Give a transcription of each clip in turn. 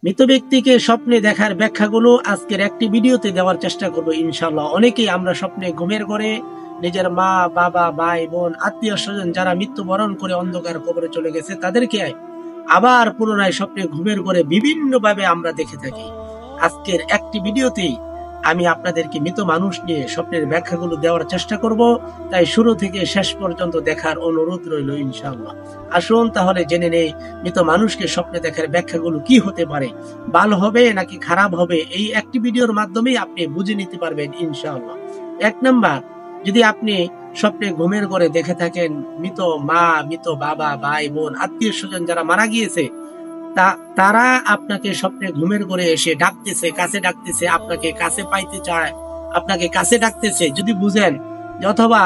মৃত ব্যক্তিকে স্বপ্নে দেখার ব্যাখ্যাগুলো আজকের একটি ভিডিওতে দেওয়ার চেষ্টা করবো ইনশাআল্লাহ। অনেকেই আমরা স্বপ্নে ঘুমের ঘরে নিজের মা, বাবা, ভাই, বোন, আত্মীয় স্বজন যারা মৃত্যুবরণ করে অন্ধকার কবরে চলে গেছে তাদেরকে আবার পুনরায় স্বপ্নে ঘুমের ঘরে বিভিন্ন ভাবে আমরা দেখে থাকি। আজকের একটি ভিডিওতেই আমি আপনাদেরকে মৃত মানুষ নিয়ে স্বপ্নের ব্যাখ্যাগুলো দেওয়ার চেষ্টা করব, তাই শুরু থেকে শেষ পর্যন্ত দেখার অনুরোধ রইল ইনশাআল্লাহ। আসুন তাহলে জেনে নেই মৃত মানুষকে স্বপ্নে দেখার ব্যাখ্যাগুলো কি হতে পারে, ভালো হবে নাকি খারাপ হবে, এই একটি ভিডিওর মাধ্যমেই আপনি বুঝে নিতে পারবেন ইনশাআল্লাহ। এক নাম্বার, যদি আপনি স্বপ্নে ঘুমের ঘরে দেখে থাকেন মৃত মা, মৃত বাবা, ভাই, বোন, আত্মীয় স্বজন যারা মারা গিয়েছে তারা আপনাকে স্বপ্নে ঘুমের ঘরে এসে ডাকতেছে, কাছে ডাকতেছে, আপনাকে কাছে পাইতে চায়, আপনাকে কাছে ডাকতেছে, যদি বুঝেন অথবা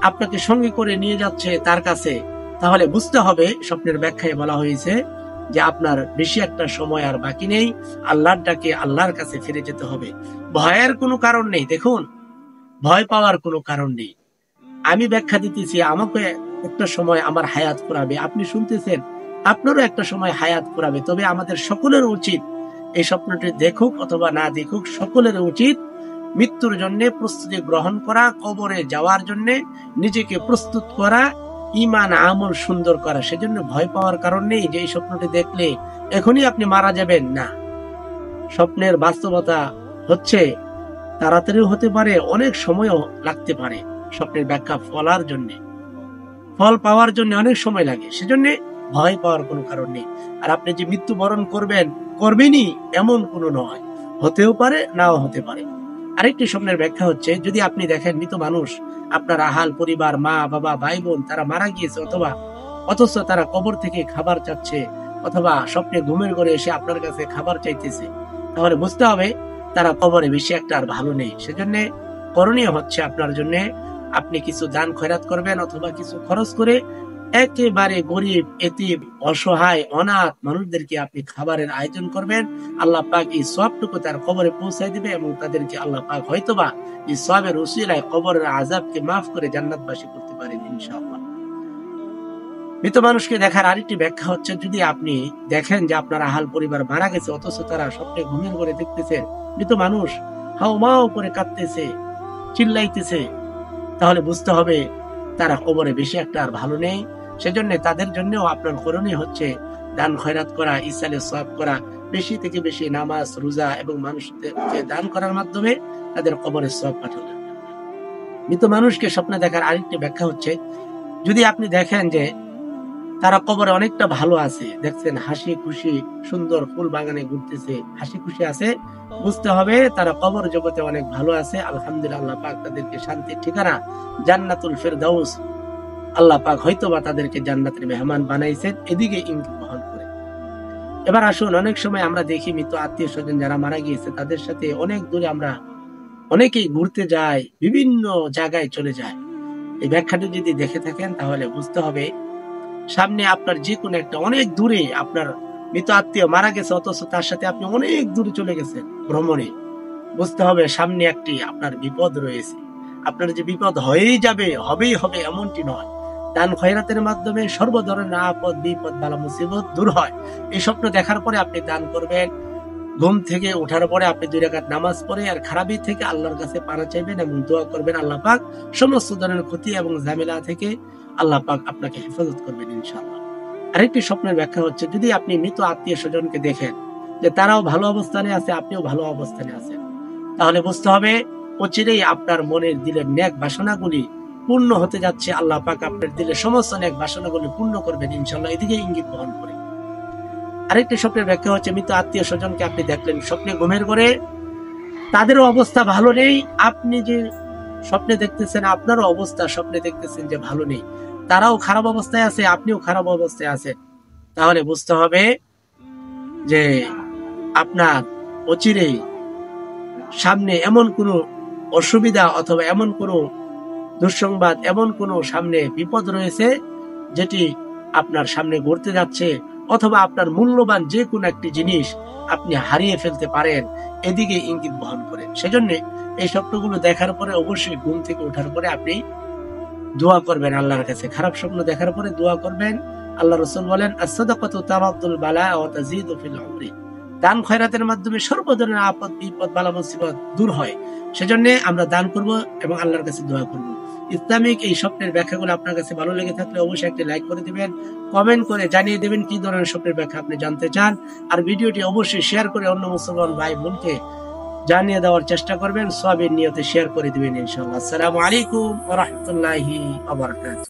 আপনাকে সঙ্গে করে নিয়ে যাচ্ছে তার কাছে, তাহলে বুঝতে হবে স্বপ্নের ব্যাখ্যায় বলা হয়েছে যে আপনার বেশি একটা সময় আর বাকি নেই, আল্লাহর ডাকে আল্লাহর কাছে ফিরে যেতে হবে। ভয়ের কোনো কারণ নেই, দেখুন ভয় পাওয়ার কোনো কারণ নেই। আমি ব্যাখ্যা দিতেছি, আমাকে একটা সময় আমার হায়াত ফুরাবে, আপনি শুনতেছেন আপনারও একটা সময় হায়াত ফুরাবে। তবে আমাদের সকলের উচিত এই স্বপ্নটি দেখুক অথবা না দেখুক, সকলের উচিত মৃত্যুর জন্য প্রস্তুতি গ্রহণ করা, কবরে যাওয়ার জন্য নিজেকে প্রস্তুত করা, ঈমান আমল সুন্দর করা। সেজন্য ভয় পাওয়ার কারণ নেই যে এই স্বপ্নটি দেখলে এখনই আপনি মারা যাবেন, না। স্বপ্নের বাস্তবতা হচ্ছে তাড়াতাড়িও হতে পারে, অনেক সময়ও লাগতে পারে। স্বপ্নের ব্যাখ্যা ফল পাওয়ার জন্য অনেক সময় লাগে, সেজন্য ভয় পাওয়ার কোনো কারণ নেই। আর আপনি যে মৃত্যুবরণ করবেনই এমন কোনো নয়, হতেও পারে নাও হতে পারে। আরেকটি স্বপ্নের ব্যাখ্যা হচ্ছে, যদি আপনি দেখেন মৃত মানুষ, আপনার আহাল পরিবার, মা, বাবা, ভাই, বোন তারা মারা গিয়েছে, অথচ তারা কবর থেকে খাবার চাচ্ছে, অথবা স্বপ্নে ঘুমের ঘরে এসে আপনার কাছে খাবার চাইতেছে, তাহলে বুঝতে হবে তারা কবরে বেশি একটা আর ভালো নেই। সেজন্য করণীয় হচ্ছে আপনার জন্য আপনি কিছু দান খয়রাত করবেন, অথবা কিছু খরচ করে একেবারে গরিব, এতিম, অসহায়, অনাথ মানুষদেরকে আপনি খাবারের আয়োজন করবেন। আল্লাহ পাক এই সবটুকু তার কবরে পৌঁছায় দিবে এবং তাদেরকে আল্লাহ পাক হয়তোবা এই সবের উসিলায় কবরের আযাবকে মাফ করে জান্নাতবাসী করতে পারেন ইনশাআল্লাহ। মৃত মানুষকে দেখার আরেকটি ব্যাখ্যা হচ্ছে, যদি আপনি দেখেন যে আপনার আহাল পরিবার মারা গেছে, অথচ তারা স্বপ্নে ঘুমের ঘরে দেখতেছে মৃত মানুষ হাউমাউ করে কাঁদতেছে, চিল্লাইতেছে, তাহলে বুঝতে হবে তারা কবরে বেশি একটা আর ভালো নেই। সেজন্য তাদের জন্যও আপনার করণীয় হচ্ছে দান খয়রাত করা, ইসালে সওয়াব করা, বেশি থেকে বেশি নামাজ, রোজা এবং মানুষকে দান করার মাধ্যমে তাদের কবরের সওয়াব পাঠানো। মৃত মানুষকে স্বপ্নে দেখার আরেকটি ব্যাখ্যা হচ্ছে, যদি আপনি দেখেন যে তারা কবরে অনেকটা ভালো আছে, দেখছেন হাসি খুশি সুন্দর ফুল বাগানে ঘুরতেছে, হাসি খুশি আছে, বুঝতে হবে তারা কবর জগতে অনেক ভালো আছে। আলহামদুলিল্লাহ, আল্লাহ পাক তাদেরকে শান্তির ঠিকানা জান্নাতুল ফেরদাউস আল্লাহ পাক হয়তোবা তাদেরকে জান্নাতের মেহমান বানাইছেন, এদিকে ইঙ্গিত বহন করে। এবার আসুন, অনেক সময় আমরা দেখি মৃত আত্মীয় স্বজন যারা মারা গিয়েছে তাদের সাথে অনেক দূরে আমরা অনেকেই ঘুরতে যাই, বিভিন্ন জায়গায় চলে যায়। এই ব্যাখ্যাটি যদি দেখে থাকেন তাহলে বুঝতে হবে সামনে আপনার যে কোনো একটা অনেক দূরে আপনার মৃত আত্মীয় মারা গেছে, অথচ তার সাথে আপনি অনেক দূরে চলে গেছেন ভ্রমণে, বুঝতে হবে সামনে একটি আপনার বিপদ রয়েছে। আপনার যে বিপদ হবেই হবে এমনটি নয়। দান খয়রাতের মাধ্যমে সর্ব ধরনের আপদ, বিপদ, বালা মুসিবত দূর হয়। এই স্বপ্ন দেখার পরে আপনি দান করবেন, ঘুম থেকে ওঠার পরে আপনি 2 রাকাত নামাজ পড়ে আর খারাপি থেকে আল্লাহর কাছে পানা চাইবেন এবং দোয়া করবেন, আল্লাহ পাক সমস্ত ধরনের ক্ষতি এবং ঝামেলা থেকে আল্লাহ পাক আপনাকে হেফাজত করবেন ইনশাআল্লাহ। আরেকটি স্বপ্নের ব্যাখ্যা হচ্ছে, যদি আপনি মৃত আত্মীয় স্বজনকে দেখেন যে তারাও ভালো অবস্থানে আছে, আপনিও ভালো অবস্থানে আছেন, তাহলে বুঝতে হবে অচিরেই আপনার মনের দিলের নেক বাসনাগুলি পূর্ণ হতে যাচ্ছে। আল্লাহ পাক আপনার দিলের সমস্ত নেক বাসনাগুলি পূর্ণ করবেন ইনশাআল্লাহ, এদিকে ইঙ্গিত বহন করে। আরেকটি স্বপ্নের ব্যাখ্যা হচ্ছে, মৃত আত্মীয় স্বজনকে আপনি দেখলেন স্বপ্নে ঘুমের ঘরে, তাদেরও অবস্থা ভালো নেই, আপনি যে স্বপ্নে দেখতেছেন আপনারও অবস্থা স্বপ্নে দেখতেছেন যে ভালো নেই, তারাও খারাপ অবস্থায় আছে, আপনিও খারাপ অবস্থায় আছেন, তাহলে বুঝতে হবে যে আপনার অচিরেই সামনে এমন কোনো অসুবিধা অথবা এমন কোনো দুঃসংবাদ, এমন কোনো সামনে বিপদ রয়েছে যেটি আপনার সামনে ঘটতে যাচ্ছে, অথবা আপনার মূল্যবান যে কোনো একটি জিনিস আপনি হারিয়ে ফেলতে পারেন, এদিকে ইঙ্গিত বহন করে। সেজন্য এই স্বপ্নগুলো দেখার পরে অবশ্যই ঘুম থেকে ওঠার পরে আপনি দোয়া করবেন আল্লাহর কাছে। খারাপ স্বপ্ন দেখার পরে দোয়া করবেন। আল্লাহ রাসূল বলেন, আস-সাদাকাতু তারাদ্দুল বালা ওয়া তাজিদু ফিল উমরি, দান খয়রাতের মাধ্যমে সর্ব ধরনের আপদ বিপদ বালা মুসিবত দূর হয়। সেজন্য আমরা দান করব এবং আল্লাহর কাছে দোয়া করব। ইসলামিক এই স্বপ্নের ব্যাখ্যাগুলো আপনার কাছে ভালো লেগে থাকলে অবশ্যই একটি লাইক করে দিবেন, কমেন্ট করে জানিয়ে দেবেন কি ধরনের স্বপ্নের ব্যাখ্যা আপনি জানতে চান। আর ভিডিওটি অবশ্যই শেয়ার করে অন্য মুসলমান ভাই বোনকে জানিয়ে দেওয়ার চেষ্টা করবেন, সওয়াবের নিয়তে শেয়ার করে দিবেন ইনশাআল্লাহ। আসসালামু আলাইকুম ওয়া রাহমাতুল্লাহি ওয়া বারাকাতুহু।